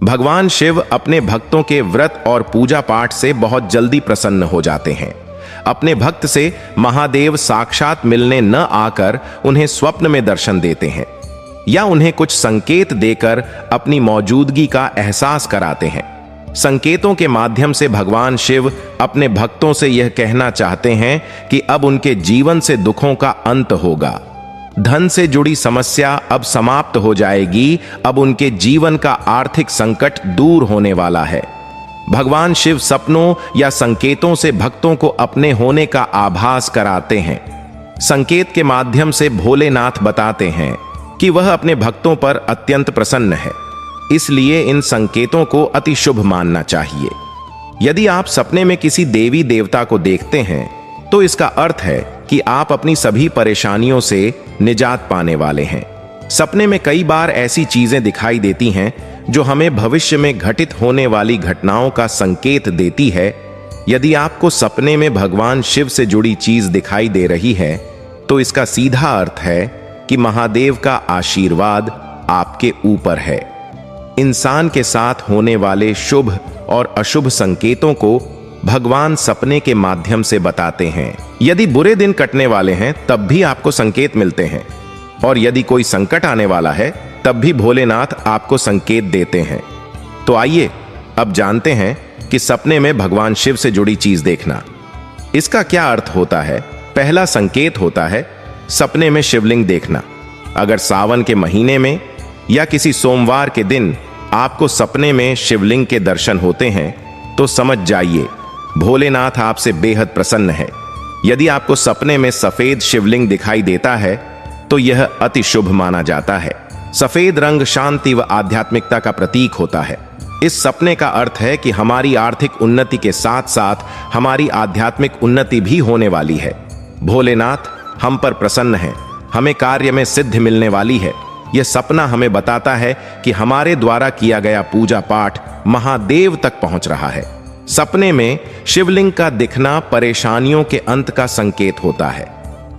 भगवान शिव अपने भक्तों के व्रत और पूजा पाठ से बहुत जल्दी प्रसन्न हो जाते हैं। अपने भक्त से महादेव साक्षात मिलने न आकर उन्हें स्वप्न में दर्शन देते हैं या उन्हें कुछ संकेत देकर अपनी मौजूदगी का एहसास कराते हैं। संकेतों के माध्यम से भगवान शिव अपने भक्तों से यह कहना चाहते हैं कि अब उनके जीवन से दुखों का अंत होगा, धन से जुड़ी समस्या अब समाप्त हो जाएगी, अब उनके जीवन का आर्थिक संकट दूर होने वाला है। भगवान शिव सपनों या संकेतों से भक्तों को अपने होने का आभास कराते हैं। संकेत के माध्यम से भोलेनाथ बताते हैं कि वह अपने भक्तों पर अत्यंत प्रसन्न है, इसलिए इन संकेतों को अति शुभ मानना चाहिए। यदि आप सपने में किसी देवी देवता को देखते हैं तो इसका अर्थ है कि आप अपनी सभी परेशानियों से निजात पाने वाले हैं। सपने में कई बार ऐसी चीजें दिखाई देती हैं जो हमें भविष्य में घटित होने वाली घटनाओं का संकेत देती है। यदि आपको सपने में भगवान शिव से जुड़ी चीज दिखाई दे रही है तो इसका सीधा अर्थ है कि महादेव का आशीर्वाद आपके ऊपर है। इंसान के साथ होने वाले शुभ और अशुभ संकेतों को भगवान सपने के माध्यम से बताते हैं। यदि बुरे दिन कटने वाले हैं तब भी आपको संकेत मिलते हैं, और यदि कोई संकट आने वाला है तब भी भोलेनाथ आपको संकेत देते हैं। तो आइए अब जानते हैं कि सपने में भगवान शिव से जुड़ी चीज देखना, इसका क्या अर्थ होता है। पहला संकेत होता है सपने में शिवलिंग देखना। अगर सावन के महीने में या किसी सोमवार के दिन आपको सपने में शिवलिंग के दर्शन होते हैं तो समझ जाइए भोलेनाथ आपसे बेहद प्रसन्न है। यदि आपको सपने में सफेद शिवलिंग दिखाई देता है तो यह अति शुभ माना जाता है। सफेद रंग शांति व आध्यात्मिकता का प्रतीक होता है। इस सपने का अर्थ है कि हमारी आर्थिक उन्नति के साथ साथ हमारी आध्यात्मिक उन्नति भी होने वाली है। भोलेनाथ हम पर प्रसन्न हैं, हमें कार्य में सिद्धि मिलने वाली है। यह सपना हमें बताता है कि हमारे द्वारा किया गया पूजा पाठ महादेव तक पहुंच रहा है। सपने में शिवलिंग का दिखना परेशानियों के अंत का संकेत होता है।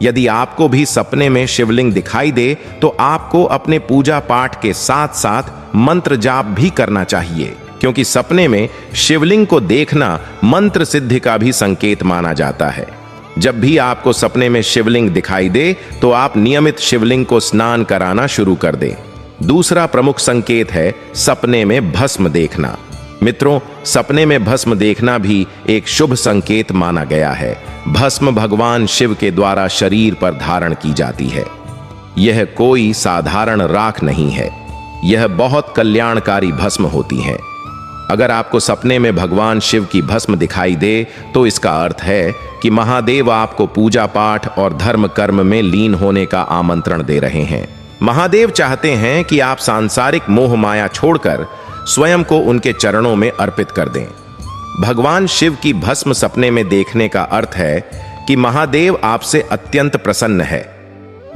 यदि आपको भी सपने में शिवलिंग दिखाई दे तो आपको अपने पूजा पाठ के साथ साथ मंत्र जाप भी करना चाहिए, क्योंकि सपने में शिवलिंग को देखना मंत्र सिद्धि का भी संकेत माना जाता है। जब भी आपको सपने में शिवलिंग दिखाई दे तो आप नियमित शिवलिंग को स्नान कराना शुरू कर दें। दूसरा प्रमुख संकेत है सपने में भस्म देखना। मित्रों, सपने में भस्म देखना भी एक शुभ संकेत माना गया है। भस्म भगवान शिव के द्वारा शरीर पर धारण की जाती है। यह कोई साधारण राख नहीं है, यह बहुत कल्याणकारी भस्म होती है। अगर आपको सपने में भगवान शिव की भस्म दिखाई दे तो इसका अर्थ है कि महादेव आपको पूजा पाठ और धर्म कर्म में लीन होने का आमंत्रण दे रहे हैं। महादेव चाहते हैं कि आप सांसारिक मोह माया छोड़कर स्वयं को उनके चरणों में अर्पित कर दें। भगवान शिव की भस्म सपने में देखने का अर्थ है कि महादेव आपसे अत्यंत प्रसन्न है।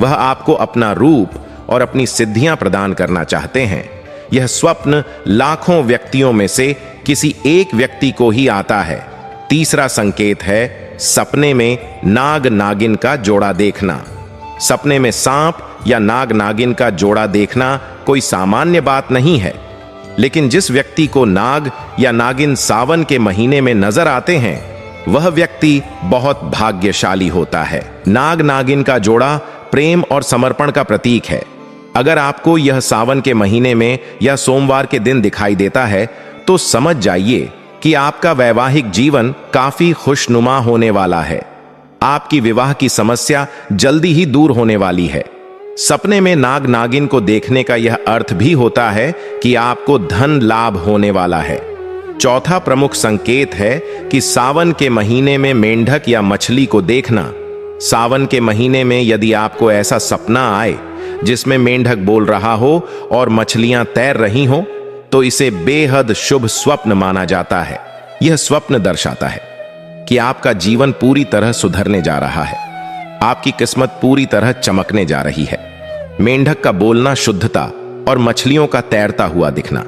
वह आपको अपना रूप और अपनी सिद्धियां प्रदान करना चाहते हैं। यह स्वप्न लाखों व्यक्तियों में से किसी एक व्यक्ति को ही आता है। तीसरा संकेत है सपने में नाग नागिन का जोड़ा देखना। सपने में सांप या नाग नागिन का जोड़ा देखना कोई सामान्य बात नहीं है, लेकिन जिस व्यक्ति को नाग या नागिन सावन के महीने में नजर आते हैं वह व्यक्ति बहुत भाग्यशाली होता है। नाग नागिन का जोड़ा प्रेम और समर्पण का प्रतीक है। अगर आपको यह सावन के महीने में या सोमवार के दिन दिखाई देता है तो समझ जाइए कि आपका वैवाहिक जीवन काफी खुशनुमा होने वाला है। आपकी विवाह की समस्या जल्दी ही दूर होने वाली है। सपने में नाग नागिन को देखने का यह अर्थ भी होता है कि आपको धन लाभ होने वाला है। चौथा प्रमुख संकेत है कि सावन के महीने में मेंढक या मछली को देखना। सावन के महीने में यदि आपको ऐसा सपना आए जिसमें मेंढक बोल रहा हो और मछलियां तैर रही हो तो इसे बेहद शुभ स्वप्न माना जाता है। यह स्वप्न दर्शाता है कि आपका जीवन पूरी तरह सुधरने जा रहा है, आपकी किस्मत पूरी तरह चमकने जा रही है। मेंढक का बोलना शुद्धता और मछलियों का तैरता हुआ दिखना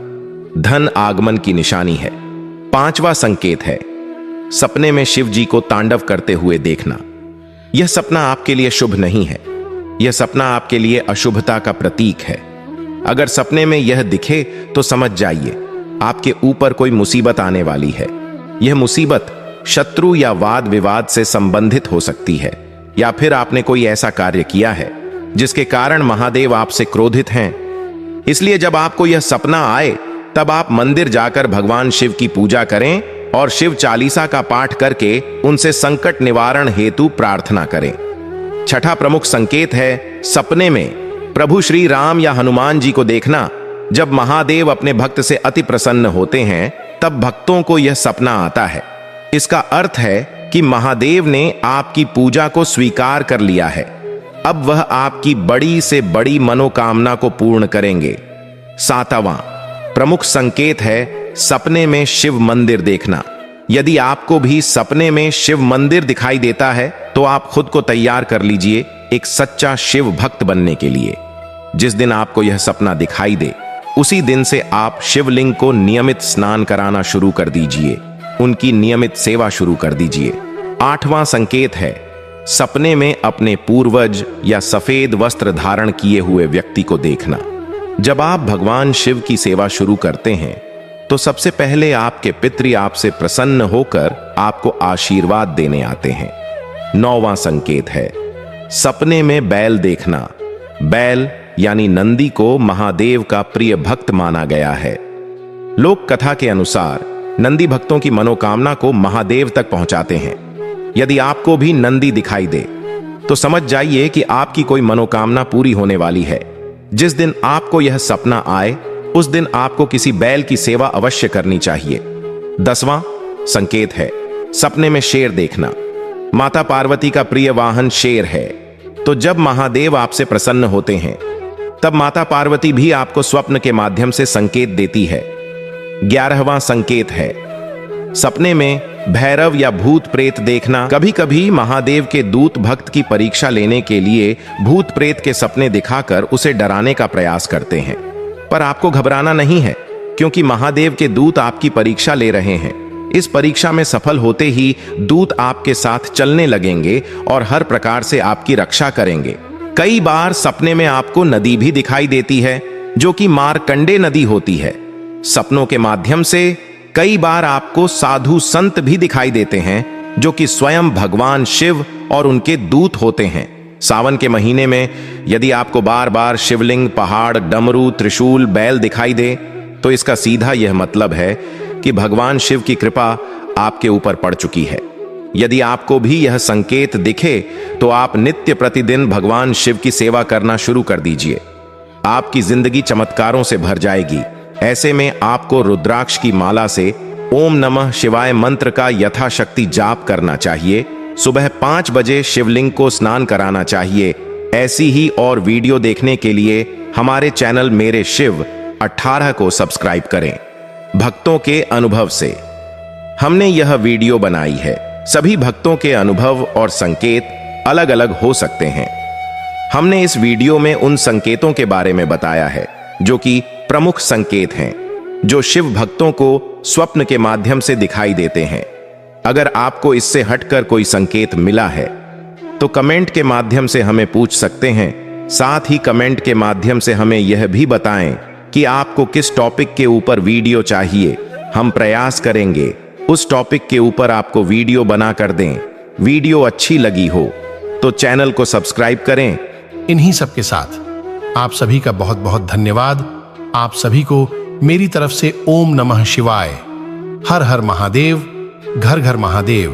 धन आगमन की निशानी है। पांचवा संकेत है सपने में शिव जी को तांडव करते हुए देखना। यह सपना आपके लिए शुभ नहीं है, यह सपना आपके लिए अशुभता का प्रतीक है। अगर सपने में यह दिखे तो समझ जाइए आपके ऊपर कोई मुसीबत आने वाली है। यह मुसीबत शत्रु या वाद विवाद से संबंधित हो सकती है, या फिर आपने कोई ऐसा कार्य किया है जिसके कारण महादेव आपसे क्रोधित हैं। इसलिए जब आपको यह सपना आए तब आप मंदिर जाकर भगवान शिव की पूजा करें और शिव चालीसा का पाठ करके उनसे संकट निवारण हेतु प्रार्थना करें। छठा प्रमुख संकेत है सपने में प्रभु श्री राम या हनुमान जी को देखना। जब महादेव अपने भक्त से अति प्रसन्न होते हैं तब भक्तों को यह सपना आता है। इसका अर्थ है कि महादेव ने आपकी पूजा को स्वीकार कर लिया है। अब वह आपकी बड़ी से बड़ी मनोकामना को पूर्ण करेंगे। सातवां प्रमुख संकेत है सपने में शिव मंदिर देखना। यदि आपको भी सपने में शिव मंदिर दिखाई देता है तो आप खुद को तैयार कर लीजिए एक सच्चा शिव भक्त बनने के लिए। जिस दिन आपको यह सपना दिखाई दे उसी दिन से आप शिवलिंग को नियमित स्नान कराना शुरू कर दीजिए, उनकी नियमित सेवा शुरू कर दीजिए। आठवां संकेत है सपने में अपने पूर्वज या सफेद वस्त्र धारण किए हुए व्यक्ति को देखना। जब आप भगवान शिव की सेवा शुरू करते हैं तो सबसे पहले आपके पितृ आपसे प्रसन्न होकर आपको आशीर्वाद देने आते हैं। नौवां संकेत है सपने में बैल देखना। बैल यानी नंदी को महादेव का प्रिय भक्त माना गया है। लोक कथा के अनुसार नंदी भक्तों की मनोकामना को महादेव तक पहुंचाते हैं। यदि आपको भी नंदी दिखाई दे तो समझ जाइए कि आपकी कोई मनोकामना पूरी होने वाली है। जिस दिन आपको यह सपना आए उस दिन आपको किसी बैल की सेवा अवश्य करनी चाहिए। 10वां संकेत है सपने में शेर देखना। माता पार्वती का प्रिय वाहन शेर है, तो जब महादेव आपसे प्रसन्न होते हैं तब माता पार्वती भी आपको स्वप्न के माध्यम से संकेत देती है। 11वां संकेत है सपने में भैरव या भूत प्रेत देखना। कभी कभी महादेव के दूत भक्त की परीक्षा लेने के लिए भूत प्रेत के सपने दिखाकर उसे डराने का प्रयास करते हैं, पर आपको घबराना नहीं है क्योंकि महादेव के दूत आपकी परीक्षा ले रहे हैं। इस परीक्षा में सफल होते ही दूत आपके साथ चलने लगेंगे और हर प्रकार से आपकी रक्षा करेंगे। कई बार सपने में आपको नदी भी दिखाई देती है जो कि मार्कंडे नदी होती है। सपनों के माध्यम से कई बार आपको साधु संत भी दिखाई देते हैं जो कि स्वयं भगवान शिव और उनके दूत होते हैं। सावन के महीने में यदि आपको बार बार शिवलिंग, पहाड़, डमरू, त्रिशूल, बैल दिखाई दे तो इसका सीधा यह मतलब है कि भगवान शिव की कृपा आपके ऊपर पड़ चुकी है। यदि आपको भी यह संकेत दिखे तो आप नित्य प्रतिदिन भगवान शिव की सेवा करना शुरू कर दीजिए। आपकी जिंदगी चमत्कारों से भर जाएगी। ऐसे में आपको रुद्राक्ष की माला से ओम नमः शिवाय मंत्र का यथाशक्ति जाप करना चाहिए। सुबह 5 बजे शिवलिंग को स्नान कराना चाहिए। ऐसी ही और वीडियो देखने के लिए हमारे चैनल मेरे शिव 18 को सब्सक्राइब करें। भक्तों के अनुभव से हमने यह वीडियो बनाई है। सभी भक्तों के अनुभव और संकेत अलग अलग हो सकते हैं। हमने इस वीडियो में उन संकेतों के बारे में बताया है जो कि प्रमुख संकेत हैं, जो शिव भक्तों को स्वप्न के माध्यम से दिखाई देते हैं। अगर आपको इससे हटकर कोई संकेत मिला है तो कमेंट के माध्यम से हमें पूछ सकते हैं। साथ ही कमेंट के माध्यम से हमें यह भी बताएं कि आपको किस टॉपिक के ऊपर वीडियो चाहिए। हम प्रयास करेंगे उस टॉपिक के ऊपर आपको वीडियो बना कर दें। वीडियो अच्छी लगी हो तो चैनल को सब्सक्राइब करें। इन्हीं सब के साथ आप सभी का बहुत बहुत धन्यवाद। आप सभी को मेरी तरफ से ओम नमः शिवाय। हर हर महादेव, घर घर महादेव।